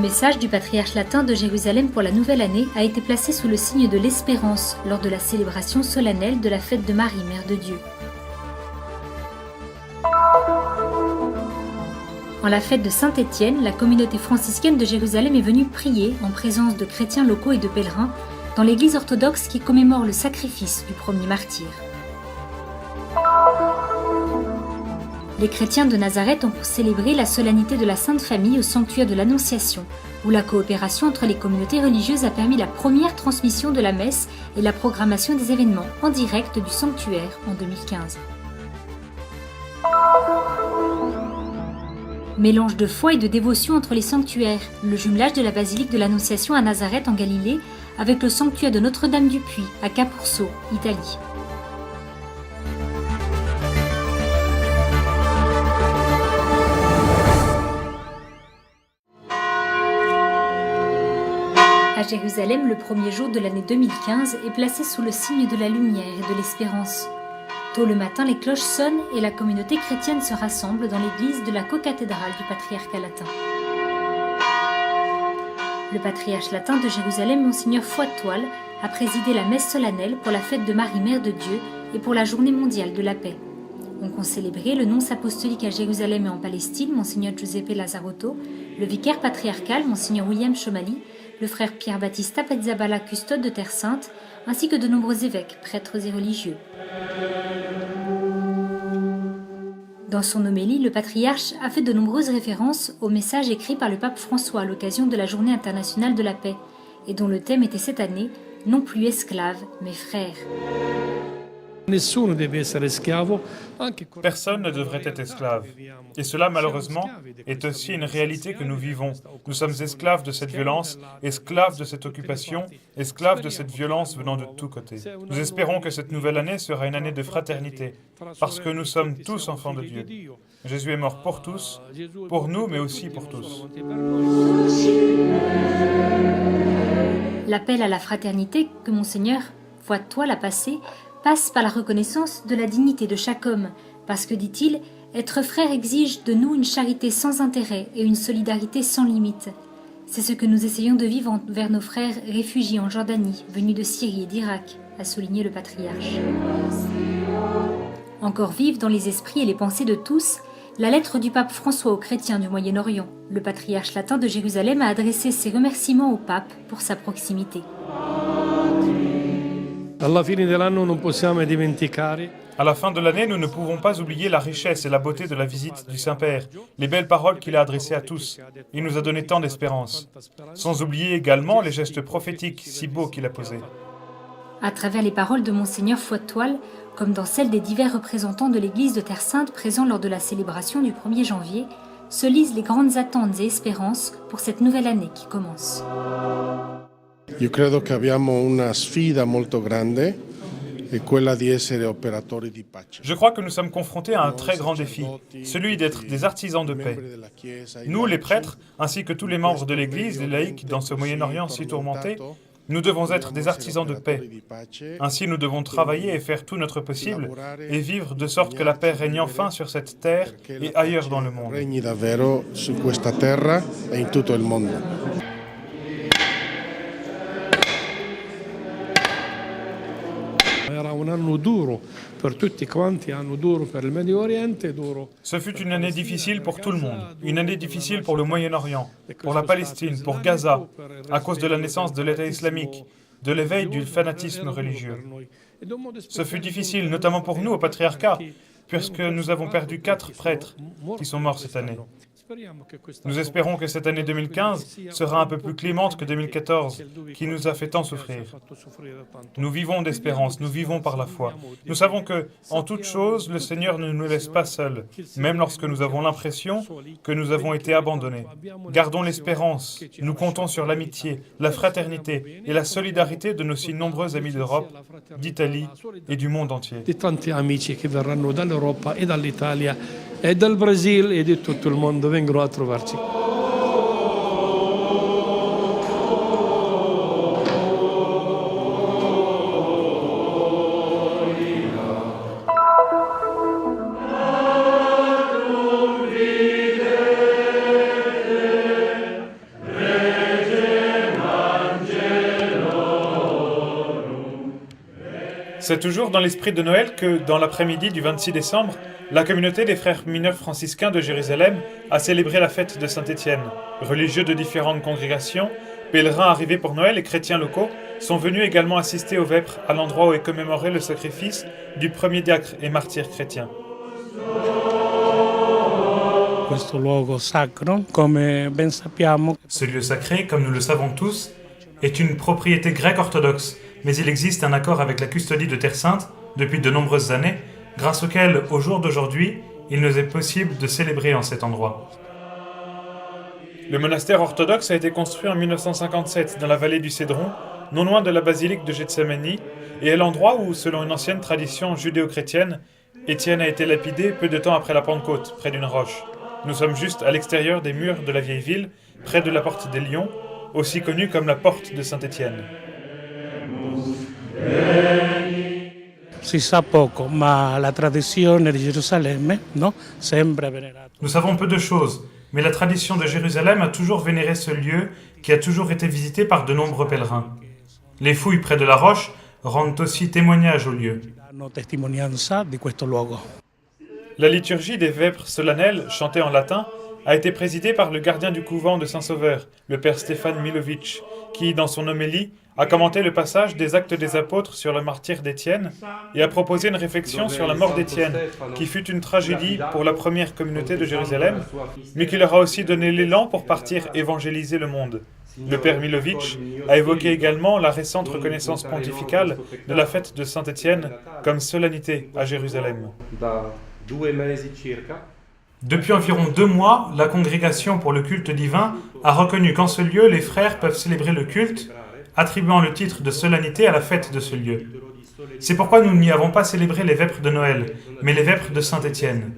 message du patriarche latin de Jérusalem pour la nouvelle année a été placé sous le signe de l'espérance lors de la célébration solennelle de la fête de Marie, Mère de Dieu. En la fête de Saint-Étienne, la communauté franciscaine de Jérusalem est venue prier en présence de chrétiens locaux et de pèlerins dans l'église orthodoxe qui commémore le sacrifice du premier martyr. Les chrétiens de Nazareth ont célébré la solennité de la Sainte Famille au sanctuaire de l'Annonciation, où la coopération entre les communautés religieuses a permis la première transmission de la messe et la programmation des événements en direct du sanctuaire en 2015. Mélange de foi et de dévotion entre les sanctuaires, le jumelage de la basilique de l'Annonciation à Nazareth en Galilée avec le sanctuaire de Notre-Dame-du-Puy à Capurso, Italie. À Jérusalem, le premier jour de l'année 2015 est placé sous le signe de la lumière et de l'espérance. Tôt le matin, les cloches sonnent et la communauté chrétienne se rassemble dans l'église de la cocathédrale du patriarcat latin. Le patriarche latin de Jérusalem, Monseigneur Foix-de-Toile, a présidé la messe solennelle pour la fête de Marie, Mère de Dieu et pour la journée mondiale de la paix. Ont concélébré le nonce apostolique à Jérusalem et en Palestine, Monseigneur Giuseppe Lazzarotto, le vicaire patriarcal, Monseigneur William Chomali, le frère Pierre Battista Pizzaballa, custode de Terre Sainte, ainsi que de nombreux évêques, prêtres et religieux. Dans son homélie, le patriarche a fait de nombreuses références au message écrit par le pape François à l'occasion de la Journée internationale de la paix, et dont le thème était cette année « Non plus esclaves, mais frères ». Personne ne devrait être esclave. Et cela, malheureusement, est aussi une réalité que nous vivons. Nous sommes esclaves de cette violence, esclaves de cette occupation, esclaves de cette violence venant de tous côtés. Nous espérons que cette nouvelle année sera une année de fraternité, parce que nous sommes tous enfants de Dieu. Jésus est mort pour tous, pour nous, mais aussi pour tous. L'appel à la fraternité que Monseigneur Foix-de-Toile a passé passe par la reconnaissance de la dignité de chaque homme, parce que, dit-il, être frère exige de nous une charité sans intérêt et une solidarité sans limite. C'est ce que nous essayons de vivre envers nos frères réfugiés en Jordanie, venus de Syrie et d'Irak, a souligné le patriarche. Encore vive dans les esprits et les pensées de tous, la lettre du pape François aux chrétiens du Moyen-Orient. Le patriarche latin de Jérusalem a adressé ses remerciements au pape pour sa proximité. À la fin de l'année, nous ne pouvons pas oublier la richesse et la beauté de la visite du Saint-Père, les belles paroles qu'il a adressées à tous. Il nous a donné tant d'espérance. Sans oublier également les gestes prophétiques si beaux qu'il a posés. À travers les paroles de Monseigneur Foix-de-Toile, comme dans celles des divers représentants de l'Église de Terre Sainte présents lors de la célébration du 1er janvier, se lisent les grandes attentes et espérances pour cette nouvelle année qui commence. Io credo che abbiamo una sfida molto grande, è quella di essere operatori di pace. Je crois que nous sommes confrontés à un très grand défi, celui d'être des artisans de paix. Nous, les prêtres, ainsi que tous les membres de l'Église, les laïcs dans ce Moyen-Orient si tourmenté, nous devons être des artisans de paix. Ainsi, nous devons travailler et faire tout notre possible et vivre de sorte que la paix règne enfin sur cette terre et ailleurs dans le monde. Regni davvero su questa terra e in tutto il mondo. Ce fut une année difficile pour tout le monde, une année difficile pour le Moyen-Orient, pour la Palestine, pour Gaza, à cause de la naissance de l'État islamique, de l'éveil du fanatisme religieux. Ce fut difficile, notamment pour nous au patriarcat, puisque nous avons perdu 4 prêtres qui sont morts cette année. Nous espérons que cette année 2015 sera un peu plus clémente que 2014, qui nous a fait tant souffrir. Nous vivons d'espérance, nous vivons par la foi. Nous savons que, en toute chose, le Seigneur ne nous laisse pas seuls, même lorsque nous avons l'impression que nous avons été abandonnés. Gardons l'espérance, nous comptons sur l'amitié, la fraternité et la solidarité de nos si nombreux amis d'Europe, d'Italie et du monde entier. Di tanti amici che verranno dall'Europa e dall'Italia e dal Brasile e di tutto il mondo vengono a trovarci. C'est toujours dans l'esprit de Noël que, dans l'après-midi du 26 décembre, la communauté des frères mineurs franciscains de Jérusalem a célébré la fête de Saint-Étienne. Religieux de différentes congrégations, pèlerins arrivés pour Noël et chrétiens locaux sont venus également assister aux vêpres à l'endroit où est commémoré le sacrifice du premier diacre et martyr chrétien. Ce lieu sacré, comme nous le savons tous, est une propriété grecque orthodoxe, mais il existe un accord avec la custodie de Terre Sainte depuis de nombreuses années, grâce auquel, au jour d'aujourd'hui, il nous est possible de célébrer en cet endroit. Le monastère orthodoxe a été construit en 1957 dans la vallée du Cédron, non loin de la basilique de Gethsémani, et est l'endroit où, selon une ancienne tradition judéo-chrétienne, Étienne a été lapidé peu de temps après la Pentecôte, près d'une roche. Nous sommes juste à l'extérieur des murs de la vieille ville, près de la porte des Lions, aussi connue comme la porte de Saint-Étienne. Si sa poco, ma la tradizione di Gerusalemme, no? Sempre venerato. Nous savons peu de choses, mais la tradition de Jérusalem a toujours vénéré ce lieu qui a toujours été visité par de nombreux pèlerins. Les fouilles près de la roche rendent aussi témoignage au lieu. Danno testimonianza di questo luogo. La liturgie des vêpres solennelles, chantée en latin, a été présidée par le gardien du couvent de Saint-Sauveur, le père Stéphane Milovic, qui, dans son homélie, a commenté le passage des Actes des Apôtres sur le martyre d'Étienne et a proposé une réflexion sur la mort d'Étienne, qui fut une tragédie pour la première communauté de Jérusalem, mais qui leur a aussi donné l'élan pour partir évangéliser le monde. Le père Milovic a évoqué également la récente reconnaissance pontificale de la fête de Saint-Étienne comme solennité à Jérusalem. Depuis environ 2 mois, la Congrégation pour le culte divin a reconnu qu'en ce lieu, les frères peuvent célébrer le culte, attribuant le titre de solennité à la fête de ce lieu. C'est pourquoi nous n'y avons pas célébré les vêpres de Noël, mais les vêpres de Saint-Étienne.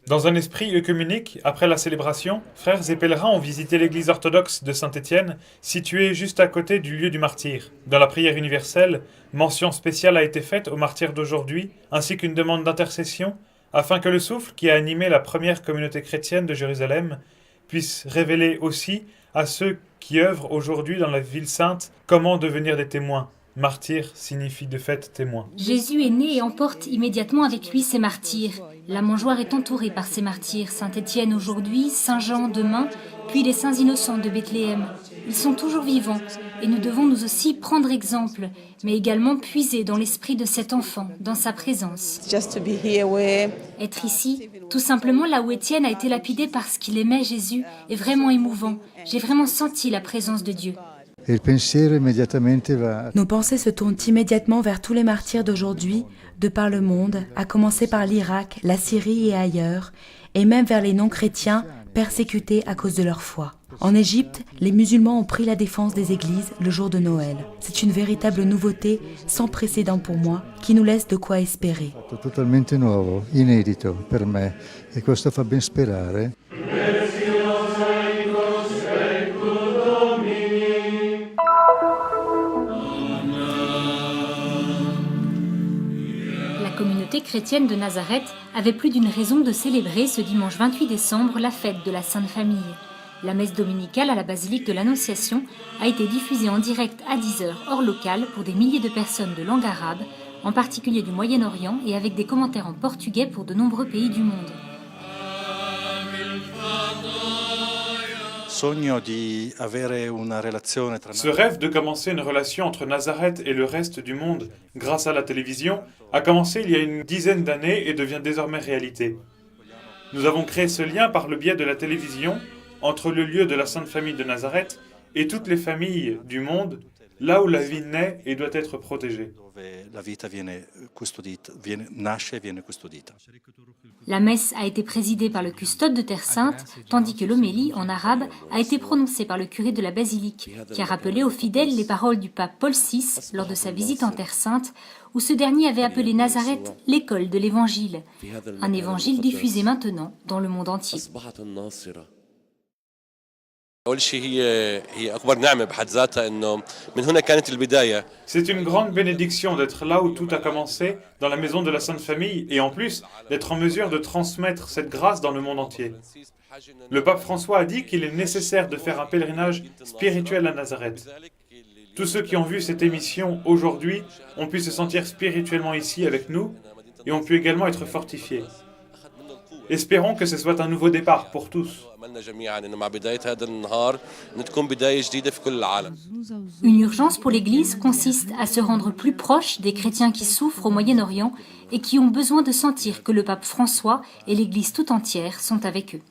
Dans un esprit œcuménique, après la célébration, frères et pèlerins ont visité l'église orthodoxe de Saint-Étienne, située juste à côté du lieu du martyre. Dans la prière universelle, mention spéciale a été faite aux martyrs d'aujourd'hui, ainsi qu'une demande d'intercession, afin que le souffle qui a animé la première communauté chrétienne de Jérusalem puisse révéler aussi à ceux qui œuvrent aujourd'hui dans la ville sainte comment devenir des témoins. Martyr signifie de fait témoin. Jésus est né et emporte immédiatement avec lui ses martyrs. La mangeoire est entourée par ces martyrs. Saint-Étienne aujourd'hui, Saint-Jean demain, puis les saints innocents de Bethléem. Ils sont toujours vivants et nous devons nous aussi prendre exemple, mais également puiser dans l'esprit de cet enfant, dans sa présence. Être ici, tout simplement là où Étienne a été lapidé parce qu'il aimait Jésus, est vraiment émouvant. J'ai vraiment senti la présence de Dieu. Nos pensées se tournent immédiatement vers tous les martyrs d'aujourd'hui, de par le monde, à commencer par l'Irak, la Syrie et ailleurs, et même vers les non-chrétiens persécutés à cause de leur foi. En Égypte, les musulmans ont pris la défense des églises le jour de Noël. C'est une véritable nouveauté sans précédent pour moi, qui nous laisse de quoi espérer. Totalmente nuovo, inedito per me, e questo fa ben sperare. La communauté chrétienne de Nazareth avait plus d'une raison de célébrer ce dimanche 28 décembre la fête de la Sainte Famille. La messe dominicale à la basilique de l'Annonciation a été diffusée en direct à 10h heure locale pour des milliers de personnes de langue arabe, en particulier du Moyen-Orient et avec des commentaires en portugais pour de nombreux pays du monde. Ce rêve de commencer une relation entre Nazareth et le reste du monde grâce à la télévision a commencé il y a une dizaine d'années et devient désormais réalité. Nous avons créé ce lien par le biais de la télévision entre le lieu de la Sainte Famille de Nazareth et toutes les familles du monde, là où la vie naît et doit être protégée. La messe a été présidée par le custode de Terre Sainte, tandis que l'homélie, en arabe, a été prononcée par le curé de la basilique, qui a rappelé aux fidèles les paroles du pape Paul VI lors de sa visite en Terre Sainte, où ce dernier avait appelé Nazareth l'école de l'Évangile, un évangile diffusé maintenant dans le monde entier. C'est une grande bénédiction d'être là où tout a commencé, dans la maison de la Sainte Famille, et en plus d'être en mesure de transmettre cette grâce dans le monde entier. Le pape François a dit qu'il est nécessaire de faire un pèlerinage spirituel à Nazareth. Tous ceux qui ont vu cette émission aujourd'hui ont pu se sentir spirituellement ici avec nous et ont pu également être fortifiés. Espérons que ce soit un nouveau départ pour tous. Une urgence pour l'Église consiste à se rendre plus proche des chrétiens qui souffrent au Moyen-Orient et qui ont besoin de sentir que le pape François et l'Église tout entière sont avec eux.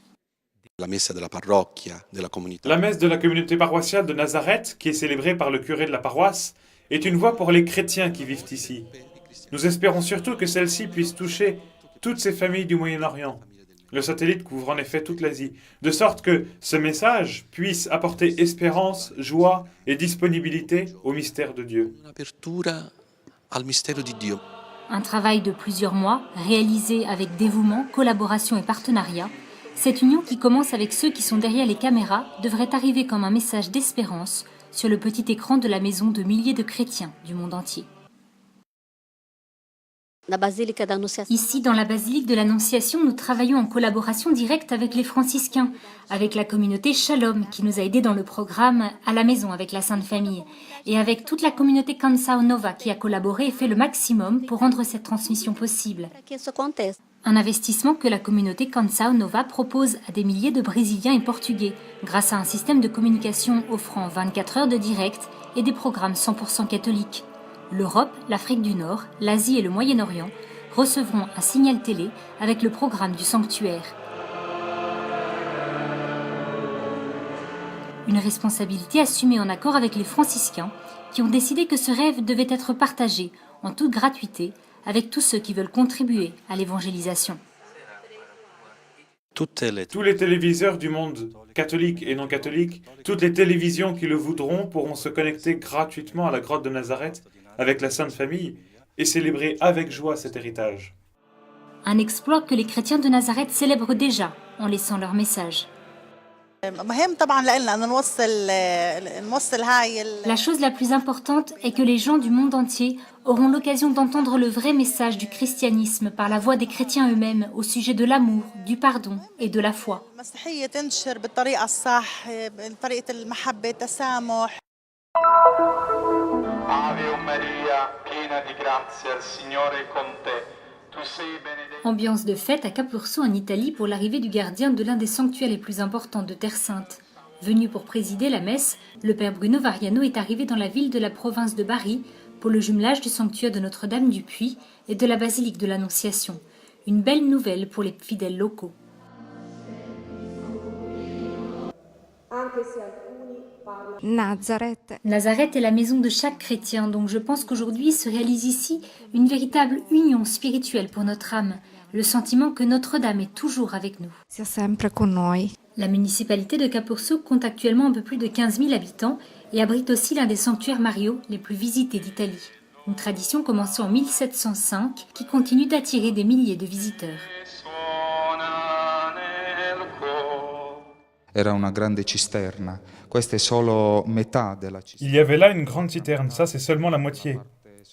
La messe de la communauté paroissiale de Nazareth, qui est célébrée par le curé de la paroisse, est une voie pour les chrétiens qui vivent ici. Nous espérons surtout que celle-ci puisse toucher toutes ces familles du Moyen-Orient. Le satellite couvre en effet toute l'Asie, de sorte que ce message puisse apporter espérance, joie et disponibilité au mystère de Dieu. Un travail de plusieurs mois, réalisé avec dévouement, collaboration et partenariat, cette union qui commence avec ceux qui sont derrière les caméras devrait arriver comme un message d'espérance sur le petit écran de la maison de milliers de chrétiens du monde entier. Ici, dans la basilique de l'Annonciation, nous travaillons en collaboration directe avec les franciscains, avec la communauté Shalom qui nous a aidés dans le programme à la maison avec la Sainte Famille, et avec toute la communauté Canção Nova qui a collaboré et fait le maximum pour rendre cette transmission possible. Un investissement que la communauté Canção Nova propose à des milliers de Brésiliens et Portugais, grâce à un système de communication offrant 24 heures de direct et des programmes 100% catholiques. L'Europe, l'Afrique du Nord, l'Asie et le Moyen-Orient recevront un signal télé avec le programme du sanctuaire. Une responsabilité assumée en accord avec les franciscains qui ont décidé que ce rêve devait être partagé en toute gratuité avec tous ceux qui veulent contribuer à l'évangélisation. Tous les téléviseurs du monde, catholiques et non catholiques, toutes les télévisions qui le voudront pourront se connecter gratuitement à la grotte de Nazareth avec la Sainte Famille et célébrer avec joie cet héritage. Un exploit que les chrétiens de Nazareth célèbrent déjà en laissant leur message. La chose la plus importante est que les gens du monde entier auront l'occasion d'entendre le vrai message du christianisme par la voix des chrétiens eux-mêmes au sujet de l'amour, du pardon et de la foi. Ambiance de fête à Capurso en Italie pour l'arrivée du gardien de l'un des sanctuaires les plus importants de Terre Sainte. Venu pour présider la messe, le père Bruno Variano est arrivé dans la ville de la province de Bari pour le jumelage du sanctuaire de Notre-Dame du Puy et de la basilique de l'Annonciation. Une belle nouvelle pour les fidèles locaux. Nazareth est la maison de chaque chrétien, donc je pense qu'aujourd'hui se réalise ici une véritable union spirituelle pour notre âme, le sentiment que Notre-Dame est toujours avec nous. La municipalité de Capurso compte actuellement un peu plus de 15 000 habitants et abrite aussi l'un des sanctuaires mariaux les plus visités d'Italie. Une tradition commencée en 1705 qui continue d'attirer des milliers de visiteurs. Era una grande cisterna. Questa è solo metà della Il cisterna. y avait là une grande citerne, ça c'est seulement la moitié.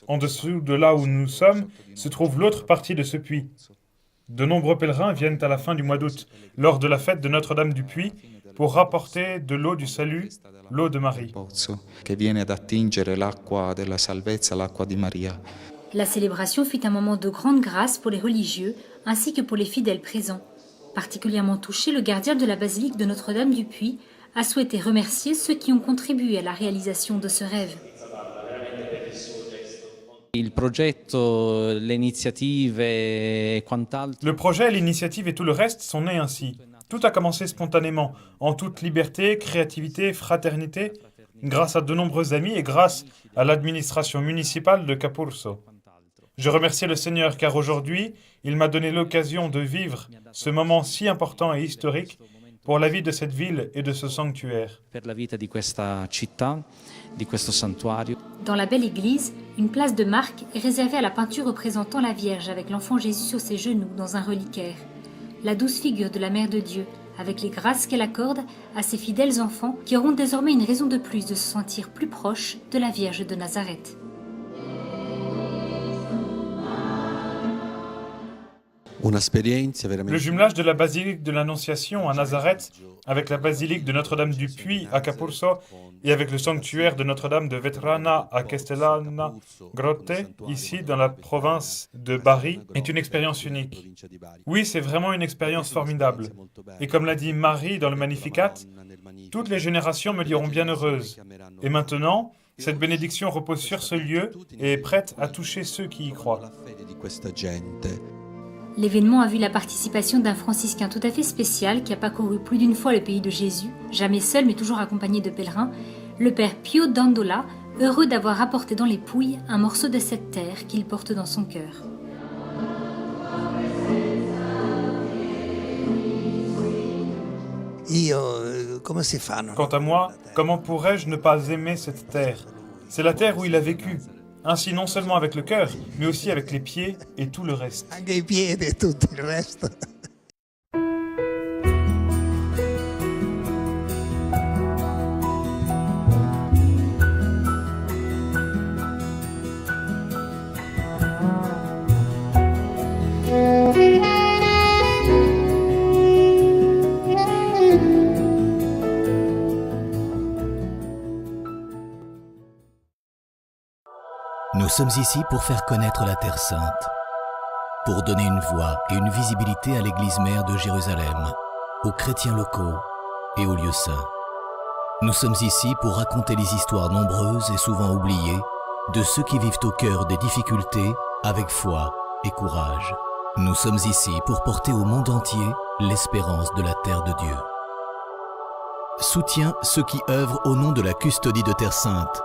En dessous de là où nous sommes se trouve l'autre partie de ce puits. De nombreux pèlerins viennent à la fin du mois d'août, lors de la fête de Notre-Dame du Puy, pour rapporter de l'eau du salut, l'eau de Marie. Pozzo che viene ad attingere l'acqua della salvezza, l'acqua di Maria. La célébration fut un moment de grande grâce pour les religieux ainsi que pour les fidèles présents. Particulièrement touché, le gardien de la basilique de Notre-Dame du Puy a souhaité remercier ceux qui ont contribué à la réalisation de ce rêve. Le projet, l'initiative et tout le reste sont nés ainsi. Tout a commencé spontanément, en toute liberté, créativité, fraternité, grâce à de nombreux amis et grâce à l'administration municipale de Capurso. Je remercie le Seigneur car aujourd'hui, il m'a donné l'occasion de vivre ce moment si important et historique pour la vie de cette ville et de ce sanctuaire. Dans la belle église, une place de marque est réservée à la peinture représentant la Vierge avec l'enfant Jésus sur ses genoux dans un reliquaire. La douce figure de la Mère de Dieu, avec les grâces qu'elle accorde à ses fidèles enfants qui auront désormais une raison de plus de se sentir plus proches de la Vierge de Nazareth. Le jumelage de la basilique de l'Annonciation à Nazareth avec la basilique de Notre-Dame du Puy à Capurso et avec le sanctuaire de Notre-Dame de Vetrana à Castellana Grotte, ici dans la province de Bari, est une expérience unique. Oui, c'est vraiment une expérience formidable. Et comme l'a dit Marie dans le Magnificat, toutes les générations me diront bienheureuse. Et maintenant, cette bénédiction repose sur ce lieu et est prête à toucher ceux qui y croient. L'événement a vu la participation d'un franciscain tout à fait spécial qui a parcouru plus d'une fois le pays de Jésus, jamais seul mais toujours accompagné de pèlerins, le père Pio Dandola, heureux d'avoir apporté dans les Pouilles un morceau de cette terre qu'il porte dans son cœur. Quant à moi, comment pourrais-je ne pas aimer cette terre? C'est la terre où il a vécu. Ainsi non seulement avec le cœur, mais aussi avec les pieds et tout le reste. Nous sommes ici pour faire connaître la Terre Sainte, pour donner une voix et une visibilité à l'Église mère de Jérusalem, aux chrétiens locaux et aux lieux saints. Nous sommes ici pour raconter les histoires nombreuses et souvent oubliées de ceux qui vivent au cœur des difficultés avec foi et courage. Nous sommes ici pour porter au monde entier l'espérance de la terre de Dieu. Soutiens ceux qui œuvrent au nom de la custodie de Terre Sainte